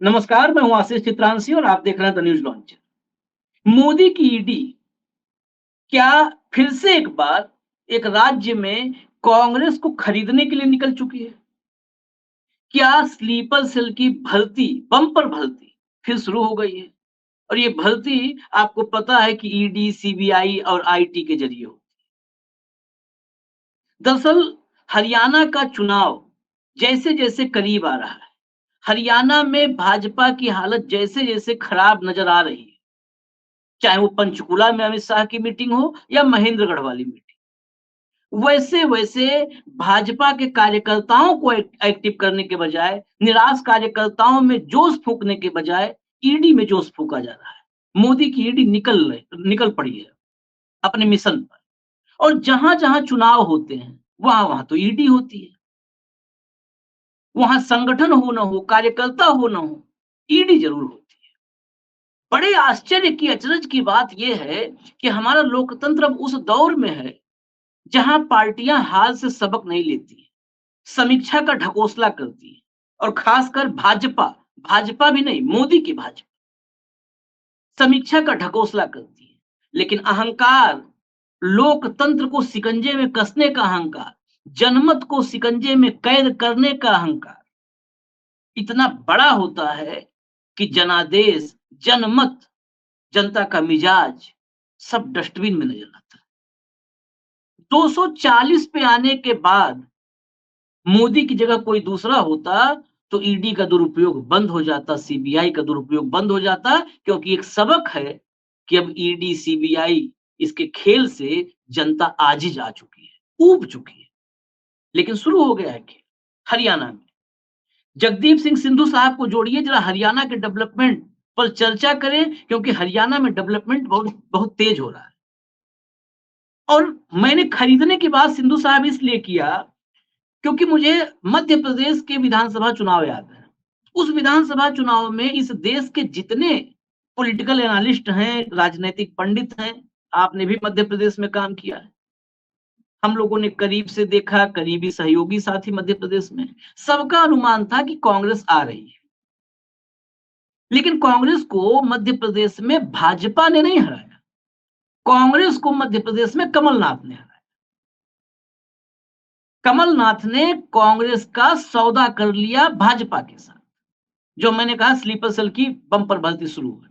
नमस्कार, मैं हूं आशीष चित्रांशी और आप देख रहे हैं द न्यूज लॉन्चर। मोदी की ईडी क्या फिर से एक बार एक राज्य में कांग्रेस को खरीदने के लिए निकल चुकी है? क्या स्लीपर सेल की भर्ती, बम्पर भर्ती फिर शुरू हो गई है? और ये भर्ती आपको पता है कि ईडी, सीबीआई और आईटी के जरिए हो। दरअसल हरियाणा का चुनाव जैसे-जैसे करीब आ रहा है, हरियाणा में भाजपा की हालत जैसे-जैसे खराब नजर आ रही है। चाहे वो पंचकुला में अमित शाह की मीटिंग हो या महेंद्रगढ़ वाली मीटिंग। वैसे-वैसे भाजपा के कार्यकर्ताओं को एक्टिव करने के बजाय, निराश कार्यकर्ताओं में जोश फूँकने के बजाय ईडी में जोश फूँका जा रहा है। मोदी की ईडी निकल पड़ी है अपने मिशन पर। और जहाँ-जहाँ चुनाव होते हैं, वहाँ-वहाँ तो ईडी होती है। वहाँ संगठन हो ना हो, कार्यकर्ता हो ना हो, ईडी ज़रूर होती है। बड़े आश्चर्य की, अचरज की बात ये है कि हमारा लोकतंत्र अब उस दौर में है जहां पार्टियां हाल से सबक नहीं लेती, समीक्षा का ढकोसला करती है। और खासकर भाजपा, भाजपा भी नहीं, मोदी की भाजपा समीक्षा का ढकोसला करती है। लेकिन अहंकार, लोकतंत्र को शिकंजे में कसने का अहंकार, जनमत को शिकंजे में कैद करने का अहंकार इतना बड़ा होता है कि जनादेश, जनमत, जनता का मिजाज सब डस्टबिन में नजर आता है। 240 पे आने के बाद मोदी की जगह कोई दूसरा होता तो ईडी का दुरुपयोग बंद हो जाता, सीबीआई का दुरुपयोग बंद हो जाता, क्योंकि एक सबक है कि अब ईडी, सीबीआई इसके खेल से जनता आजिज आ चुकी है, ऊब चुकी है। लेकिन शुरू हो गया है खेल हरियाणा में। जगदीप सिंह सिंधु साहब को जोड़िए जरा हरियाणा के डेवलपमेंट पर चर्चा करें, क्योंकि हरियाणा में डेवलपमेंट बहुत बहुत तेज हो रहा है। और मैंने खरीदने की बात सिंधु साहब इसलिए किया क्योंकि मुझे मध्य प्रदेश के विधानसभा चुनाव याद है। उस विधानसभा चुनाव में इस देश के जितने पॉलिटिकल एनालिस्ट हैं, राजनैतिक पंडित हैं, आपने भी मध्य प्रदेश में काम किया है। हम लोगों ने करीब से देखा, करीबी सहयोगी साथी मध्य प्रदेश में। सबका अनुमान था कि कांग्रेस आ रही है। लेकिन कांग्रेस को मध्य प्रदेश में भाजपा ने नहीं हराया। कांग्रेस को मध्य प्रदेश में कमलनाथ ने हराया। कमलनाथ ने कांग्रेस का सौदा कर लिया भाजपा के साथ। जो मैंने कहा स्लीपर सेल की बंपर भर्ती शुरू है।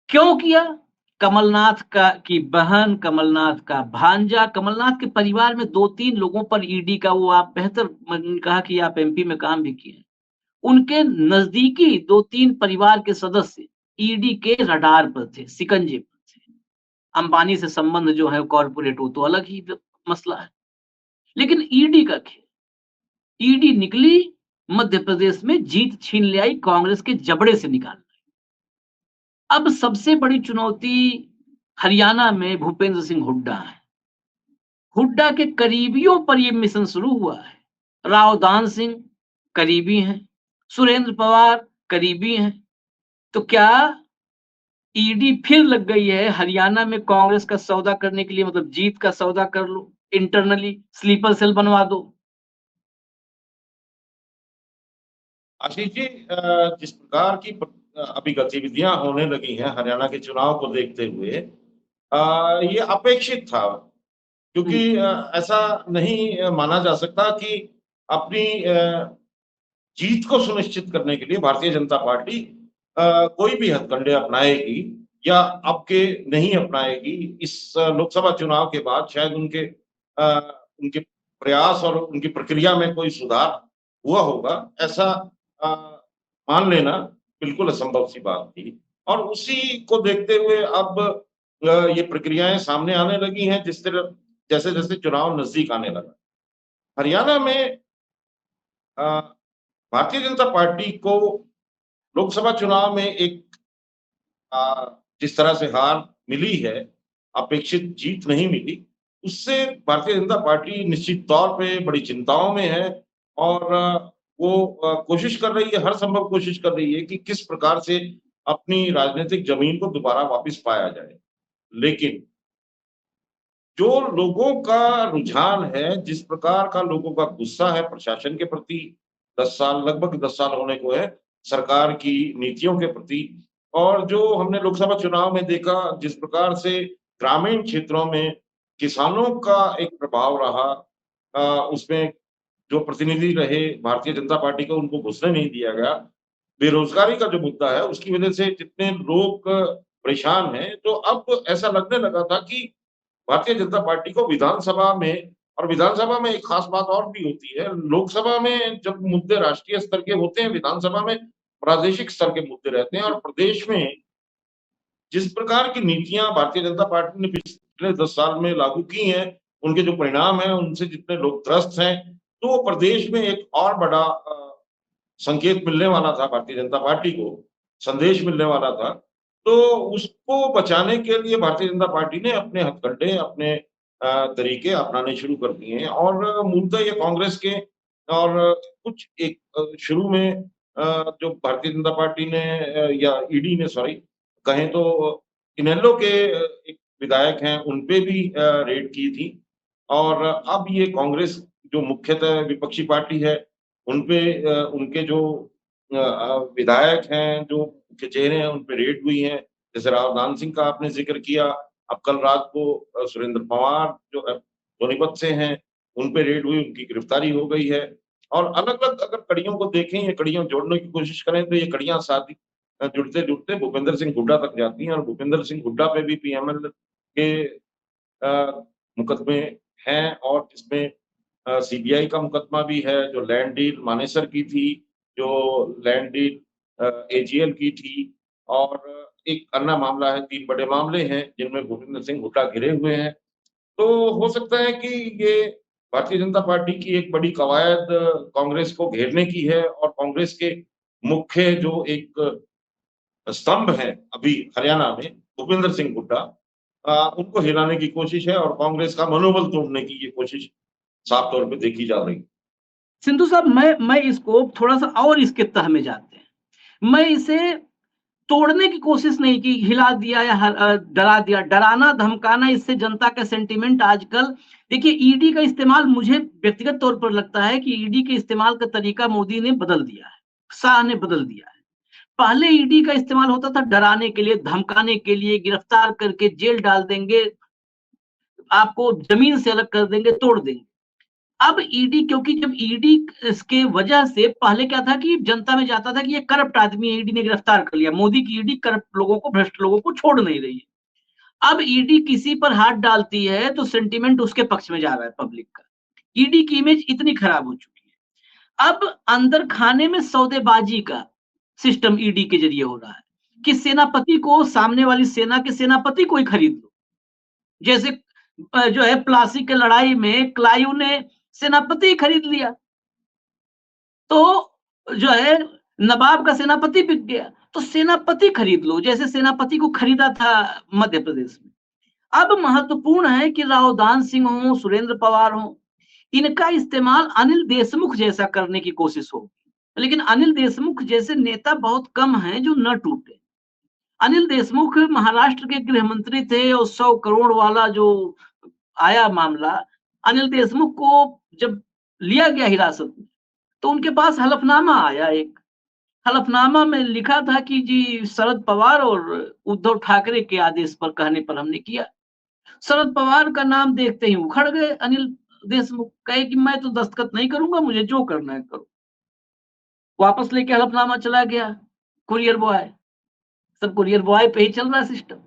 क्यों किया? कमलनाथ का की बहन, कमलनाथ का भांजा, कमलनाथ के परिवार में 2-3 लोगों पर ईडी का, वो आप बेहतर, मैंने कहा कि आप एमपी में काम भी किए हैं। उनके नजदीकी 2-3 परिवार के सदस्य ईडी के रडार पर थे, शिकंजे पर थे। अंबानी से संबंध जो है कॉर्पोरेट, वो तो अलग ही मसला है। लेकिन ईडी का खेल, ईडी निकली, मध्य प्रदेश में जीत छीन ले आई, कांग्रेस के जबड़े से निकाल लाई। अब सबसे बड़ी चुनौती हरियाणा में भूपेंद्र सिंह हुड्डा है। हुड्डा के करीबियों पर यह मिशन शुरू हुआ है। राव दान सिंह करीबी हैं, सुरेंद्र पवार करीबी हैं। तो क्या ईडी फिर लग गई है हरियाणा में कांग्रेस का सौदा करने के लिए? मतलब जीत का सौदा कर लो, इंटरनली स्लीपर सेल बनवा दो। आशीष जी, जिस प्रकार की अभी गतिविधियां होने लगी हैं हरियाणा के चुनाव को देखते हुए, ये अपेक्षित था। क्योंकि ऐसा नहीं माना जा सकता कि अपनी जीत को सुनिश्चित करने के लिए भारतीय जनता पार्टी कोई भी हथकंडे अपनाएगी या अब के नहीं अपनाएगी। इस लोकसभा चुनाव के बाद शायद उनके प्रयास और उनकी प्रक्रिया में कोई सुधार हुआ होगा, ऐसा अ, मान लेना बिल्कुल असंभव सी बात थी। और उसी को देखते हुए अब ये प्रक्रियाएं सामने आने लगी हैं, जिस तरह जैसे जैसे चुनाव नजदीक आने लगा। हरियाणा में अ, भारतीय जनता पार्टी को लोकसभा चुनाव में जिस तरह से हार मिली है, अपेक्षित जीत नहीं मिली, उससे भारतीय जनता पार्टी निश्चित तौर पे बड़ी चिंताओं में है। और वो कोशिश कर रही है, हर संभव कोशिश कर रही है कि किस प्रकार से अपनी राजनीतिक जमीन को दोबारा वापस पाया जाए। लेकिन जो लोगों का रुझान है, जिस प्रकार का लोगों का गुस्सा है प्रशासन के प्रति, 10 साल, लगभग 10 साल होने को है सरकार की नीतियों के प्रति। और जो हमने लोकसभा चुनाव में देखा, जिस प्रकार से ग्रामीण क्षेत्रों में किसानों का एक प्रभाव रहा, उसमें जो प्रतिनिधि रहे भारतीय जनता पार्टी को, उनको घुसने नहीं दिया गया। बेरोजगारी का जो मुद्दा है, उसकी वजह से जितने लोग परेशान हैं, तो अब ऐसा लगने लगा था कि भारतीय जनता पार्टी को विधानसभा में, और विधानसभा में एक खास बात और भी होती है, लोकसभा में जब मुद्दे राष्ट्रीय स्तर के होते हैं, विधानसभा में प्रादेशिक स्तर के मुद्दे रहते हैं। और प्रदेश में जिस प्रकार की नीतियां भारतीय जनता पार्टी ने पिछले 10 साल में लागू की हैं, उनके जो परिणाम हैं, उनसे जितने लोग त्रस्त हैं, तो प्रदेश में एक और बड़ा संकेत मिलने वाला था भारतीय जनता पार्टी को, संदेश मिलने वाला था। तो उसको बचाने के लिए भारतीय जनता पार्टी ने अपने हथकंडे, अपने तरीके अपनाने शुरू कर दिए हैं। और मूलतः ये कांग्रेस के और कुछ एक शुरू में जो भारतीय जनता पार्टी ने या ईडी ने, सॉरी, कहें तो इनेलो के एक विधायक हैं, उनपे भी रेड की थी। और अब ये कांग्रेस जो मुख्यतः विपक्षी पार्टी है, उनपे उनके जो विधायक हैं, जो मुख्य चेहरे हैं, उनपे रेड हुई है। जैसे राव दान सिंह का आपने ज़िक्र किया, अब कल रात को सुरेंद्र पवार जो सोनीपत से हैं, उनपे रेड हुई, उनकी गिरफ्तारी हो गई है। और अलग-अलग अगर कड़ियों को देखें, ये कड़ियाँ जोड़ने की कोशिश करें, तो ये कड़ियाँ साथ जुड़ते-जुड़ते भूपेंद्र सिंह हुड्डा तक जाती हैं। और भूपेंद्र सिंह हुड्डा पे भी पीएमएल के मुकदमे हैं, और इसमें सीबीआई का मुकदमा भी है, जो लैंड डील मानेसर की थी, जो लैंड डील एजीएल की थी, और एक अन्य मामला है। 3 बड़े मामले हैं जिनमें भूपेंद्र सिंह हुड्डा घिरे हुए हैं। तो हो सकता है कि ये भारतीय जनता पार्टी की एक बड़ी कवायद कांग्रेस को घेरने की है, और कांग्रेस के मुख्य जो एक स्तंभ है अभी हरियाणा में, भूपेंद्र सिंह हुड्डा, उनको हिलाने की कोशिश है, और कांग्रेस का मनोबल तोड़ने की ये कोशिश साफ तौर पे देखी जा रही है। सिंधु साहब, मैं इसको थोड़ा-सा और इसके तह में जाते हैं। मैं इसे तोड़ने की कोशिश नहीं की, हिला दिया या डरा दिया। डराना, धमकाना, इससे जनता का सेंटिमेंट आजकल, देखिए, ईडी का इस्तेमाल, मुझे व्यक्तिगत तौर पर लगता है कि ईडी के इस्तेमाल का तरीका मोदी ने बदल दिया है, शाह ने बदल दिया है। पहले ईडी का इस्तेमाल होता था डराने के लिए, धमकाने के लिए, गिरफ्तार करके जेल डाल देंगे, आपको जमीन से अलग कर देंगे, तोड़ देंगे। अब ईडी, क्योंकि जब ईडी इसके वजह से, पहले क्या था कि जनता में जाता था कि ये करप्ट आदमी है, ईडी ने गिरफ्तार कर लिया, मोदी की ईडी करप्ट लोगों को, भ्रष्ट लोगों को छोड़ नहीं रही है। अब ईडी किसी पर हाथ डालती है तो सेंटिमेंट उसके पक्ष में जा रहा है पब्लिक का। ईडी की इमेज इतनी खराब हो चुकी है। अब अंदर खाने में सौदेबाजी का सिस्टम ईडी के जरिए हो रहा है कि सेनापति को, सामने वाली सेना के सेनापति को ही खरीद लो। जैसे जो है प्लासी की लड़ाई में क्लाइव ने सेनापति खरीद लिया, तो जो है नवाब का सेनापति बिक गया। तो सेनापति खरीद लो, जैसे सेनापति को खरीदा था मध्य प्रदेश में। अब महत्वपूर्ण है कि राव दान सिंह हो, सुरेंद्र पवार हो, इनका इस्तेमाल अनिल देशमुख जैसा करने की कोशिश होगी। लेकिन अनिल देशमुख जैसे नेता बहुत कम हैं जो न टूटे। अनिल देशमुख महाराष्ट्र के गृह मंत्री थे, और 100 करोड़ वाला जो आया मामला, अनिल देशमुख को जब लिया गया हिरासत में, तो उनके पास हलफनामा आया एक। हलफनामा में लिखा था कि जी शरद पवार और उद्धव ठाकरे के आदेश पर, कहने पर हमने किया। शरद पवार का नाम देखते ही उखड़ गए अनिल देशमुख, कहे कि मैं तो दस्तखत नहीं करूंगा, मुझे जो करना है करो। वापस लेके हलफनामा चला गया कुरियर बॉय, सब कुरियर बॉय पे ही चल रहा सिस्टम।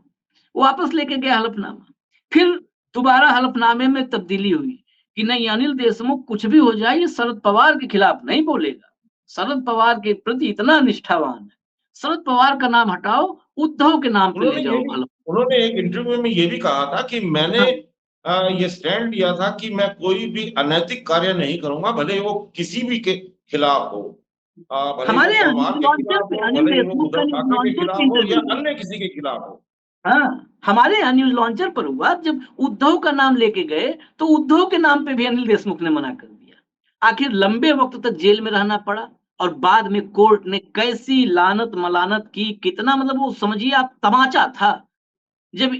वापस लेके गया हलफनामा, फिर दोबारा हलफनामे में तब्दीली हुई कि नहीं, अनिल देशमुख कुछ भी हो जाए, ये शरद पवार के खिलाफ नहीं बोलेगा, शरद पवार के प्रति इतना निष्ठावान है, शरद पवार का नाम हटाओ, उद्धव के नाम पे ले जाओ हलफ। उन्होंने एक इंटरव्यू में ये भी कहा था कि मैंने हाँ, ये स्टैंड लिया था कि मैं कोई भी अनैतिक कार्य नहीं करूंगा, भले वो किसी भी के खिलाफ हो, भले ही हमारे वो यहाँ पवार न्यूज के लॉन्चर खिलाफ पे हो, अनिल भले ही वो देशमुख का उद्धव न्यूज ठाकरे के लॉन्चर खिलाफ पे हो, या इंटरव्यू। अन्य किसी के खिलाफ हो। हाँ, हमारे यहाँ न्यूज लॉन्चर पर हुआ, जब उद्धव का नाम लेके गए तो उद्धव के नाम पे भी अनिल देशमुख ने मना कर दिया। आखिर लंबे वक्त तक जेल में रहना पड़ा, और बाद में कोर्ट ने कैसी लानत मलानत की, कितना, मतलब वो समझिए आप, तमाचा था जब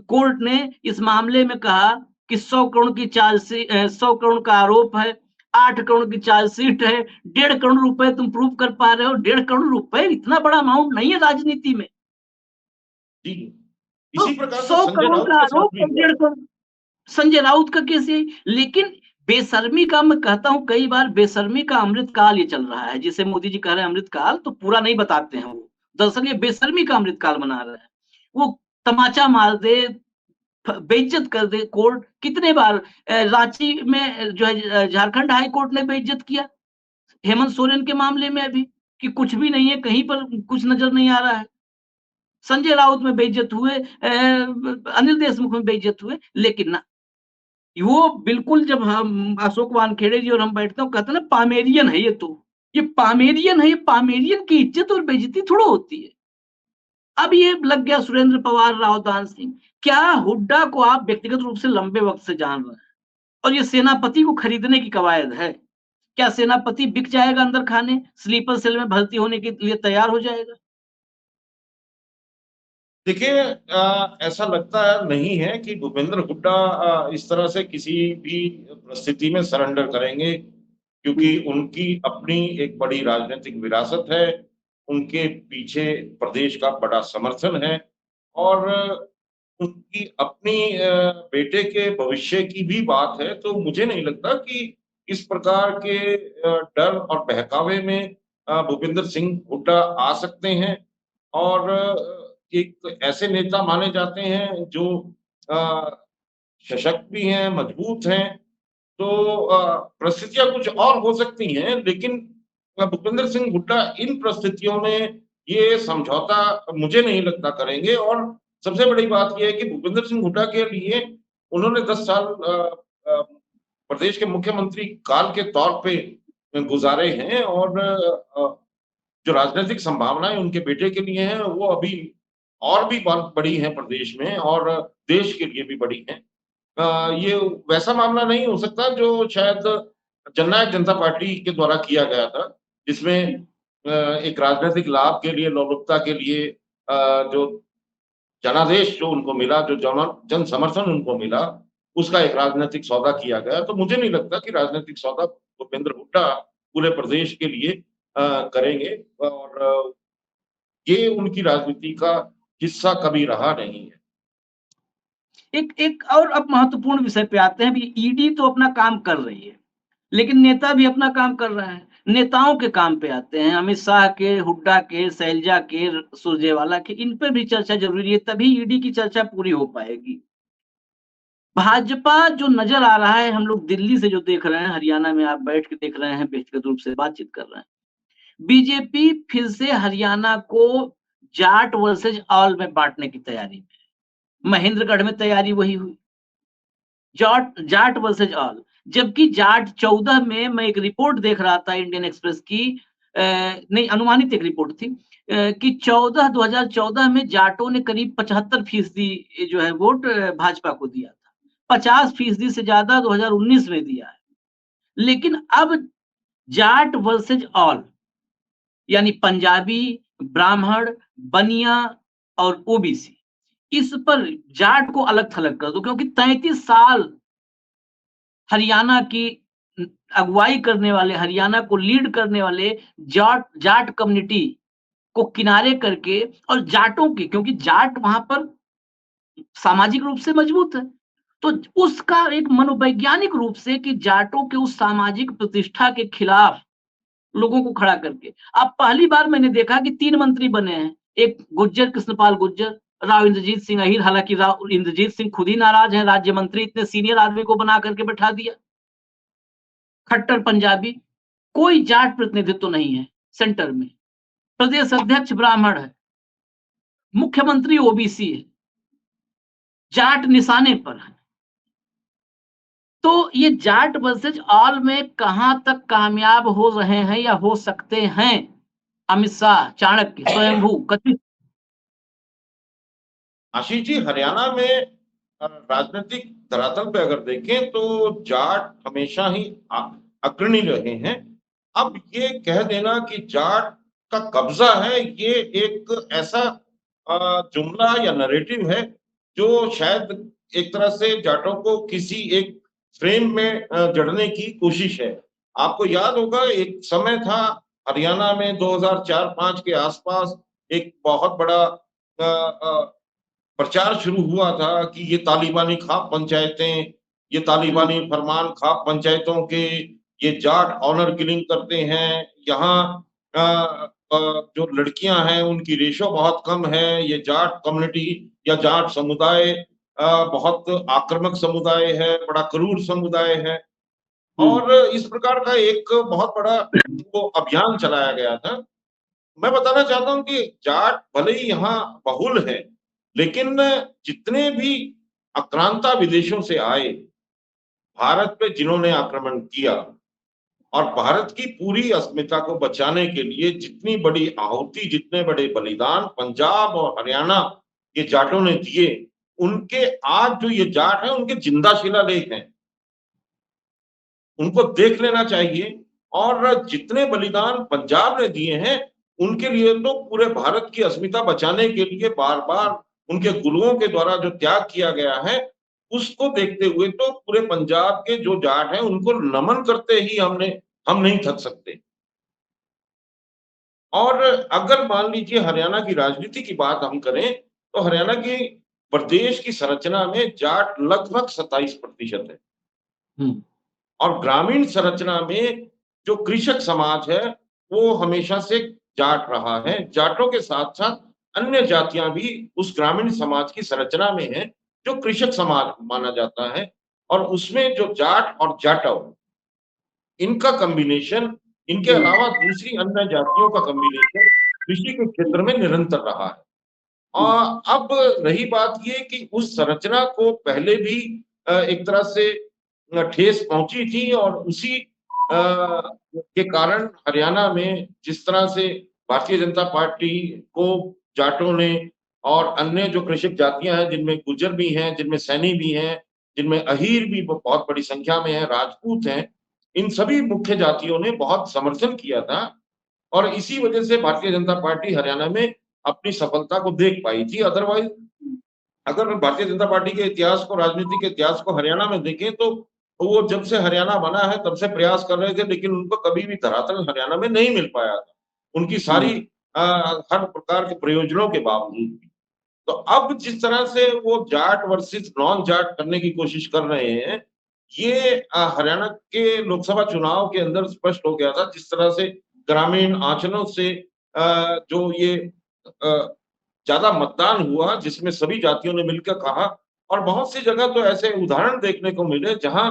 कोर्ट ने इस मामले में कहा कि 100 करोड़ की चार्ज से 100 करोड़ का आरोप है, 8 करोड़ की चार्जशीट है, 1.5 करोड़ रुपए तुम प्रूव कर पा रहे हो। 1.5 करोड़ रुपए इतना बड़ा अमाउंट नहीं है राजनीति में। जी, तो इसी प्रकार से 100 संजय करोड़ राउत का के साथ आरोप भी और हुआ। 1.5 करोड़ संजय राउत का केस यही। लेकिन बेशर्मी का, मैं कहता हूं कई बार, बेशर्मी का अमृत काल ये चल रहा है, जिसे मोदी जी कह रहे हैं अमृत काल, तो पूरा नहीं बताते हैं वो। दरअसल ये बेशर्मी का अमृत काल बना रहे हैं। वो तमाचा मार दे, बेइज्जत कर दे कोर्ट। कितने बार रांची में जो है झारखंड हाई कोर्ट ने बेइज्जत किया हेमंत सोरेन के मामले में अभी, कि कुछ भी नहीं है, कहीं पर कुछ नजर नहीं आ रहा है। संजय राउत में बेइज्जत हुए, अनिल देशमुख में बेइज्जत हुए, लेकिन ना, वो बिल्कुल, जब हम अशोक वानखेड़े जी और हम बैठते हैं, कहते हैं ना पामेरियन है ये तो, ये पामेरियन है, ये पामेरियन की इज्जत और बेइज्जती थोड़ा होती है। अब ये लग गया सुरेंद्र पवार, रावदान सिंह। क्या हुड्डा को आप व्यक्तिगत रूप से लंबे वक्त से जान रहे हैं, और ये सेनापति को खरीदने की कवायद है? क्या सेनापति बिक जाएगा अंदर खाने, स्लीपर सेल में भर्ती होने के लिए तैयार हो जाएगा? देखिए, ऐसा लगता है नहीं है कि भूपेंद्र हुड्डा इस तरह से किसी भी परिस्थिति में सरेंडर करेंगे, क्योंकि उनकी अपनी एक बड़ी राजनीतिक विरासत है, उनके पीछे प्रदेश का बड़ा समर्थन है, और उनकी अपनी बेटे के भविष्य की भी बात है। तो मुझे नहीं लगता कि इस प्रकार के डर और बहकावे में भूपेंद्र सिंह हुड्डा आ सकते हैं। और एक ऐसे नेता माने जाते हैं जो अ, सशक्त भी हैं, मजबूत हैं। तो परिस्थितियाँ कुछ और हो सकती हैं, लेकिन भूपेंद्र सिंह हुड्डा इन परिस्थितियों में ये समझौता मुझे नहीं लगता करेंगे। और सबसे बड़ी बात ये है कि भूपेंद्र सिंह हुड्डा के लिए उन्होंने 10 साल प्रदेश के मुख्यमंत्री काल के तौर पे गुज़ारे हैं, और जो राजनीतिक संभावनाएँ उनके बेटे के लिए हैं, वो अभी और भी बहुत बड़ी हैं प्रदेश में, और देश के लिए भी बड़ी हैं। ये वैसा मामला नहीं हो सकता जो शायद जननायक जनता पार्टी के द्वारा किया गया था, जिसमें एक राजनीतिक लाभ के लिए, लोलुपता के लिए जो जनादेश जो उनको मिला, जो जन समर्थन उनको मिला, उसका एक राजनीतिक सौदा किया गया। तो मुझे नहीं लगता कि राजनीतिक सौदा भूपेंद्र हुड्डा पूरे प्रदेश के लिए करेंगे, और ये उनकी राजनीति का हिस्सा कभी रहा नहीं है। एक एक और अब महत्वपूर्ण विषय पे आते हैं। अभी ईडी तो अपना काम कर रही है, लेकिन नेता भी अपना काम कर रहा है। नेताओं के काम पे आते हैं, अमित शाह के, हुड्डा के, शैलजा के, सुरजेवाला के, इन पे भी चर्चा जरूरी है, तभी ईडी की चर्चा पूरी हो पाएगी। भाजपा जो नजर आ रहा है, हम लोग दिल्ली से जो देख रहे हैं, हरियाणा में आप बैठ के देख रहे हैं, व्यक्तिगत रूप से बातचीत कर रहे हैं, बीजेपी फिर से हरियाणा को जाट वर्सेज ऑल में बांटने की तैयारी में है। महेंद्रगढ़ में तैयारी वही हुई, जाट जाट वर्सेज ऑल। जबकि जाट 14 में, मैं एक रिपोर्ट देख रहा था इंडियन एक्सप्रेस की, नहीं, अनुमानित एक रिपोर्ट थी, कि 2014 में जाटों ने करीब 75% जो है वोट भाजपा को दिया था। 50% से ज्यादा 2019 में दिया है। लेकिन अब जाट वर्सेज ऑल, यानी पंजाबी, ब्राह्मण, बनिया और ओबीसी, इस पर जाट को अलग थलग कर दो, क्योंकि 33 साल हरियाणा की अगुवाई करने वाले, हरियाणा को लीड करने वाले जाट जाट कम्युनिटी को किनारे करके, और जाटों की, क्योंकि जाट वहां पर सामाजिक रूप से मजबूत है, तो उसका एक मनोवैज्ञानिक रूप से, कि जाटों के उस सामाजिक प्रतिष्ठा के खिलाफ लोगों को खड़ा करके, अब पहली बार मैंने देखा कि 3 मंत्री बने हैं। एक गुज्जर, कृष्णपाल गुज्जर, राव इंद्रजीत सिंह अहीर, हालांकि राव इंद्रजीत सिंह खुद ही नाराज हैं, राज्य मंत्री इतने सीनियर आदमी को बना करके बैठा दिया। खट्टर पंजाबी, कोई जाट प्रतिनिधित्व नहीं है सेंटर में। प्रदेश अध्यक्ष ब्राह्मण है, मुख्यमंत्री ओबीसी है, जाट निशाने पर है। तो ये जाट वर्सेज ऑल में कहां तक कामयाब हो रहे हैं या हो सकते हैं अमित शाह, चाणक्य, स्वयंभू, कथित? आशीष जी, हरियाणा में राजनीतिक धरातल पे अगर देखें तो जाट हमेशा ही अग्रणी रहे हैं। अब ये कह देना कि जाट का कब्जा है, ये एक ऐसा जुमला या नरेटिव है जो शायद एक तरह से जाटों को किसी एक फ्रेम में जड़ने की कोशिश है। आपको याद होगा एक समय था हरियाणा में 2004-5 के आसपास एक बहुत बड़ा प्रचार शुरू हुआ था कि ये तालिबानी खाप पंचायतें, ये तालिबानी फरमान खाप पंचायतों के ये जाट ऑनर किलिंग करते हैं। यहाँ अ जो लड़कियां हैं उनकी रेशो बहुत कम है। ये जाट कम्युनिटी या जाट समुदाय बहुत आक्रामक समुदाय है, बड़ा क्रूर समुदाय है। और इस प्रकार का एक बहुत बड़ा वो अभियान चलाया गया था। मैं बताना चाहता हूँ कि जाट भले ही यहाँ बहुल है, लेकिन जितने भी आक्रांता विदेशों से आए, भारत पे जिन्होंने आक्रमण किया और भारत की पूरी अस्मिता को बचाने के लिए जितनी बड़ी आहुति, जितने बड़े बलिदान पंजाब और हरियाणा के जाटों ने दिए, उनके आज जो ये जाट हैं, उनके जिंदा शिलालेख हैं। उनको देख लेना चाहिए और जितने बलिदान पंजाब ने दिए हैं, उनके लिए तो पूरे भारत की अस्मिता बचाने के लिए बार-बार उनके गुरुओं के द्वारा जो त्याग किया गया है, उसको देखते हुए तो पूरे पंजाब के जो जाट हैं, उनको नमन करते ही हम नहीं थक सकते। और अगर मान लीजिए हरियाणा की राजनीति की बात हम करें, तो हरियाणा की प्रदेश की संरचना में जाट लगभग 27% है। हुँ, और ग्रामीण संरचना में जो कृषक समाज है, वो हमेशा से जाट रहा है। जाटों के साथ-साथ अन्य जातियाँ भी उस ग्रामीण समाज की संरचना में हैं, जो कृषक समाज माना जाता है। और उसमें जो जाट और जाटव, इनका कॉम्बिनेशन, इनके हुँ, अलावा दूसरी अन्य जातियों का कॉम्बिनेशन कृषि के क्षेत्र में निरंतर रहा है। हुँ, अब रही बात ये कि उस संरचना को पहले भी एक तरह से ठेस पहुँची थी और उसी के कारण हरियाणा में जिस तरह से भारतीय जनता पार्टी को जाटों ने और अन्य जो कृषक जातियाँ हैं, जिनमें गुर्जर भी हैं, जिनमें सैनी भी हैं, जिनमें अहीर भी ब बहुत बड़ी संख्या में हैं, राजपूत हैं, इन सभी मुख्य जातियों ने बहुत समर्थन किया था और इसी वजह से भारतीय जनता पार्टी हरियाणा में अपनी सफलता को देख पाई थी। अदरवाइज़ हुँ, अगर हम भारतीय जनता पार्टी के इतिहास को, राजनीति के इतिहास को हरियाणा में देखें तो वो जब से हरियाणा बना है तब से प्रयास कर रहे थे, लेकिन उनको कभी भी धरातल हरियाणा में नहीं मिल पाया था। उनकी सारी हुँ, हर प्रकार के प्रयोजनों के बावजूद भी। तो अब जिस तरह से वो जाट वर्सेस नॉन जाट करने की कोशिश कर रहे हैं, ये हरियाणा के लोकसभा चुनाव के अंदर स्पष्ट हो गया था। जिस तरह से ग्रामीण आंचलों से जो ये अ, ज़्यादा मतदान हुआ, जिसमें सभी जातियों ने मिलकर कहा और बहुत सी जगह तो ऐसे उदाहरण देखने को मिले जहाँ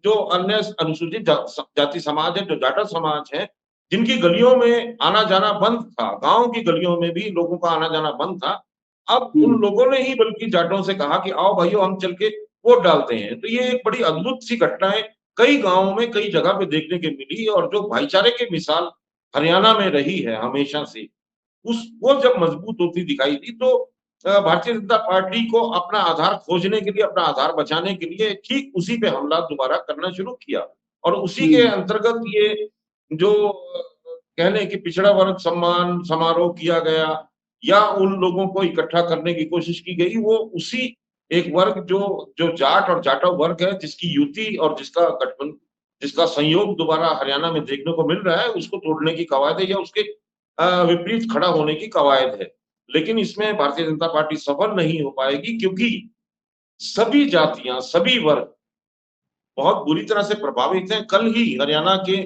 जो अन्य अनुसूचित जाति समाज है, जो जाटव समाज है, जिनकी गलियों में आना-जाना बंद था, गाँव की गलियों में भी लोगों का आना-जाना बंद था। अब हुँ, उन लोगों ने ही बल्कि जाटों से कहा कि आओ भाइयों हम चल के वोट डालते हैं। तो ये एक बड़ी अद्भुत सी घटनाएँ कई गाँवों में, कई जगह पे देखने को मिली और जो भाईचारे की मिसाल हरियाणा में रही है हमेशा से। उस वो जब मजबूत होती दिखाई दी तो भारतीय जनता पार्टी को अपना आधार खोजने के लिए, अपना आधार बचाने के लिए ठीक उसी पे हमला दोबारा करना शुरू किया। और उसी के हुँ, अंतर्गत ये जो कह लें कि पिछड़ा वर्ग सम्मान समारोह किया गया या उन लोगों को इकट्ठा करने की कोशिश की गई, वो उसी एक वर्ग जो जो जाट और जाटव वर्ग है, जिसकी युति और जिसका संयोग दोबारा हरियाणा में देखने को मिल रहा है, उसको तोड़ने की कवायद है या उसके विपरीत खड़ा होने की कवायद है। लेकिन इसमें भारतीय जनता पार्टी सफल नहीं हो पाएगी क्योंकि सभी जातियाँ, सभी वर्ग बहुत बुरी तरह से प्रभावित हैं। कल ही हरियाणा के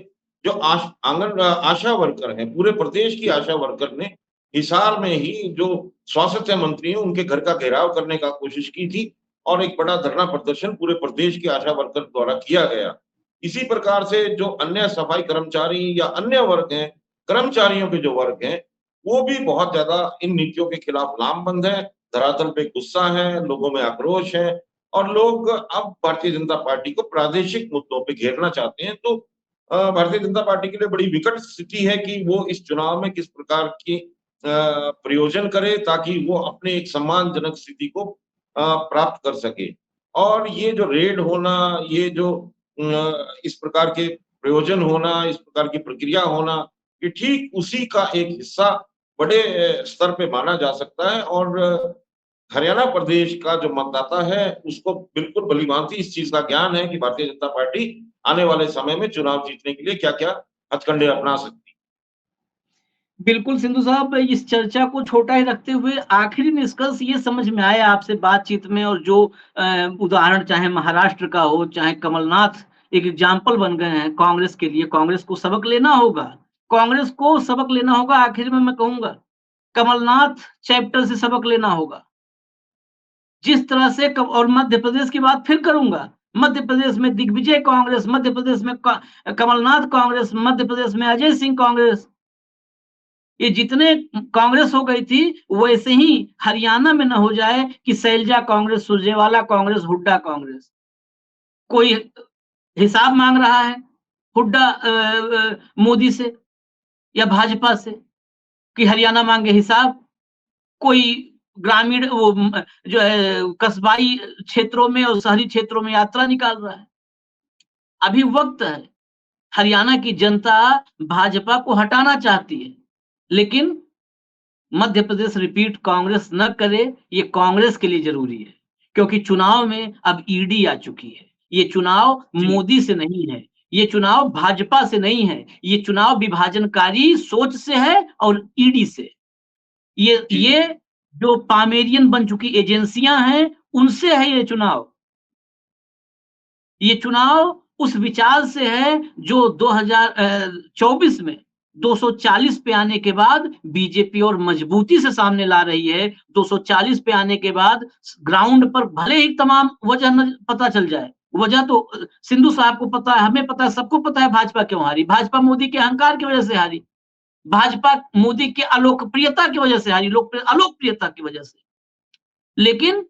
जो आशा वर्कर हैं, पूरे प्रदेश की आशा वर्कर ने हिसार में ही जो स्वास्थ्य मंत्री हैं, उनके घर का घेराव करने का कोशिश की थी और एक बड़ा धरना प्रदर्शन पूरे प्रदेश की आशा वर्कर द्वारा किया गया। इसी प्रकार से जो अन्य सफाई कर्मचारी या अन्य वर्ग हैं, कर्मचारियों के जो वर्ग हैं, वो भी बहुत ज़्यादा इन नीतियों के खिलाफ लामबंद हैं, धरातल पे गुस्सा है, लोगों में आक्रोश है और लोग अब भारतीय जनता पार्टी को प्रादेशिक मुद्दों पे घेरना चाहते हैं। तो भारतीय जनता पार्टी के लिए बड़ी विकट स्थिति है कि वो इस चुनाव में किस प्रकार की प्रयोजन करे ताकि वो अपने एक सम्मानजनक स्थिति को प्राप्त कर सके। और ये जो रेड होना, ये जो इस प्रकार के प्रयोजन होना, इस प्रकार की प्रक्रिया होना, ये ठीक उसी का एक हिस्सा बड़े स्तर पे माना जा सकता है और हरियाणा प्रदेश का जो मतदाता है उसको बिल्कुल भलीभांति इस चीज का ज्ञान है कि भारतीय जनता पार्टी आने वाले समय में चुनाव जीतने के लिए क्या-क्या हथकंडे अपना सकती है। बिल्कुल सिंधु साहब, इस चर्चा को छोटा ही रखते हुए आखिरी निष्कर्ष ये समझ में आया आपसे बातचीत में, और जो उदाहरण चाहे महाराष्ट्र का हो, चाहे कमलनाथ एक एग्जाम्पल बन गए हैं कांग्रेस के लिए। कांग्रेस को सबक लेना होगा, कांग्रेस को सबक लेना होगा। आखिर में मैं कहूंगा कमलनाथ चैप्टर से सबक लेना होगा। जिस तरह से और मध्य प्रदेश की बात फिर करूंगा, मध्य प्रदेश में दिग्विजय कांग्रेस, मध्य प्रदेश में कमलनाथ कांग्रेस, मध्य प्रदेश में अजय सिंह कांग्रेस, ये जितने कांग्रेस हो गई थी वैसे ही हरियाणा में न हो जाए कि शैलजा कांग्रेस, सुरजेवाला कांग्रेस, हुड्डा कांग्रेस। कोई हिसाब मांग रहा है हुड्डा मोदी से या भाजपा से कि हरियाणा मांगे हिसाब। कोई ग्रामीण वो जो है कस्बाई क्षेत्रों में और शहरी क्षेत्रों में यात्रा निकाल रहा है। अभी वक्त है, हरियाणा की जनता भाजपा को हटाना चाहती है, लेकिन मध्य प्रदेश रिपीट कांग्रेस न करे, ये कांग्रेस के लिए जरूरी है, क्योंकि चुनाव में अब ईडी आ चुकी है। ये चुनाव मोदी से नहीं है, ये चुनाव भाजपा से नहीं है, ये चुनाव विभाजनकारी सोच से है और ईडी से। ये जो पामेरियन बन चुकी एजेंसियां हैं उनसे है ये चुनाव। ये चुनाव उस विचार से है जो 2024 में 240 पे आने के बाद बीजेपी और मजबूती से सामने ला रही है। 240 पे आने के बाद ग्राउंड पर भले ही तमाम वजह पता चल जाए, वजह तो सिंधु साहब को पता है, हमें पता है, सबको पता है भाजपा क्यों हारी। भाजपा मोदी के अहंकार की वजह से हारी, भाजपा मोदी के अलोकप्रियता की वजह से हारी, अलोकप्रियता की वजह से। लेकिन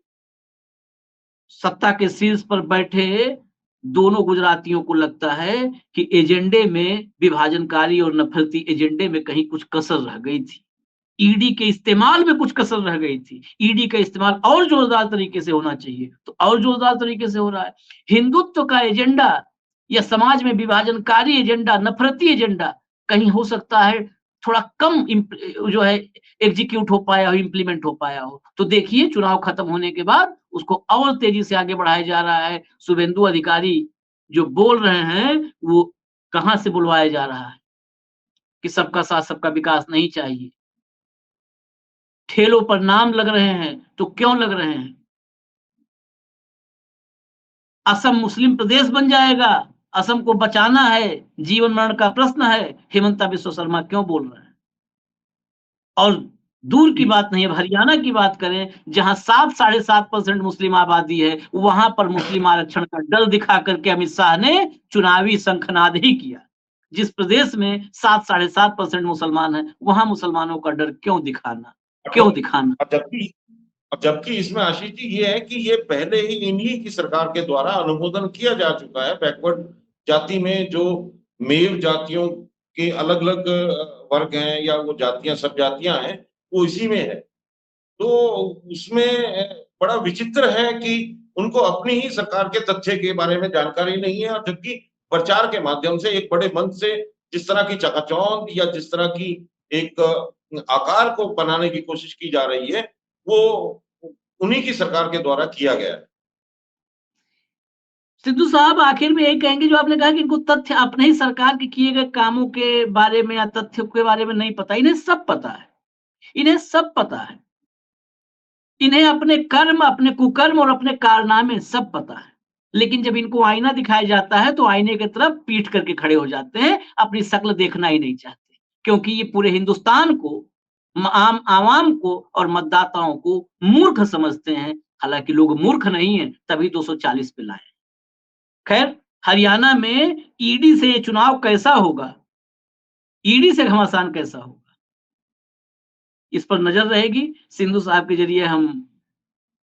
सत्ता के शीर्ष पर बैठे दोनों गुजरातियों को लगता है कि एजेंडे में, विभाजनकारी और नफरती एजेंडे में कहीं कुछ कसर रह गई थी। ईडी के इस्तेमाल में कुछ कसर रह गई थी। ईडी का इस्तेमाल और जोरदार तरीके से होना चाहिए, तो और जोरदार तरीके से हो रहा है। हिंदुत्व का एजेंडा या समाज में विभाजनकारी एजेंडा, नफरती एजेंडा कहीं हो सकता है थोड़ा कम जो है एग्जीक्यूट हो पाया हो, इंप्लीमेंट हो पाया हो। तो देखिए चुनाव खत्म होने के बाद उसको और तेजी से आगे बढ़ाया जा रहा है। शुभेंदु अधिकारी जो बोल रहे हैं वो कहां से बुलवाया जा रहा है कि सबका साथ सबका विकास नहीं चाहिए। ठेलों पर नाम लग रहे हैं तो क्यों लग रहे हैं? असम मुस्लिम प्रदेश बन जाएगा, असम को बचाना है, जीवन मरण का प्रश्न है, हिमंता बिश्व शर्मा क्यों बोल रहे हैं? और दूर की बात नहीं, अब हरियाणा की बात करें जहां 7-7.5% मुस्लिम आबादी है, वहां पर मुस्लिम आरक्षण का डर दिखा करके अमित शाह ने चुनावी शंखनाद ही किया। जिस प्रदेश में 7-7.5% मुसलमान है, वहां मुसलमानों का डर क्यों दिखाना, क्यों दिखाना? जबकि इसमें आशीष जी ये है कि ये पहले ही इन्हीं की सरकार के द्वारा अनुमोदन किया जा चुका है। बैकवर्ड जाति में जो मेव जातियों के अलग अलग वर्ग हैं या वो जातियां, सब जातियां हैं, वो इसी में है। तो उसमें बड़ा विचित्र है कि उनको अपनी ही सरकार के तथ्य के बारे में जानकारी नहीं है, और जबकि प्रचार के माध्यम से एक बड़े मंच से जिस तरह की चकाचौंध या जिस तरह की एक आकार को बनाने की कोशिश की जा रही है, वो उन्हीं की सरकार के द्वारा किया गया है। सिद्धू साहब आखिर में यही कहेंगे जो आपने कहा कि इनको तथ्य अपने ही सरकार के किए गए कामों के बारे में या तथ्य के बारे में नहीं पता। इन्हें सब पता है, इन्हें सब पता है। इन्हें अपने कर्म, अपने कुकर्म और अपने कारनामे सब पता है। लेकिन जब इनको आईना दिखाया जाता है तो आईने की तरफ पीठ करके खड़े हो जाते हैं, अपनी शक्ल देखना ही नहीं चाहते, क्योंकि ये पूरे हिंदुस्तान को, आम आवाम को और मतदाताओं को मूर्ख समझते हैं। हालांकि लोग मूर्ख नहीं है, तभी 240 पे लाए। खैर, हरियाणा में ईडी से ये चुनाव कैसा होगा, ईडी से घमासान कैसा होगा, इस पर नजर रहेगी। सिंधु साहब के जरिए हम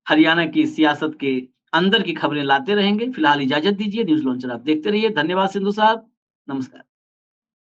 हरियाणा की सियासत के अंदर की खबरें लाते रहेंगे। फिलहाल इजाजत दीजिए, न्यूज लॉन्चर आप देखते रहिए। धन्यवाद सिंधु साहब, नमस्कार।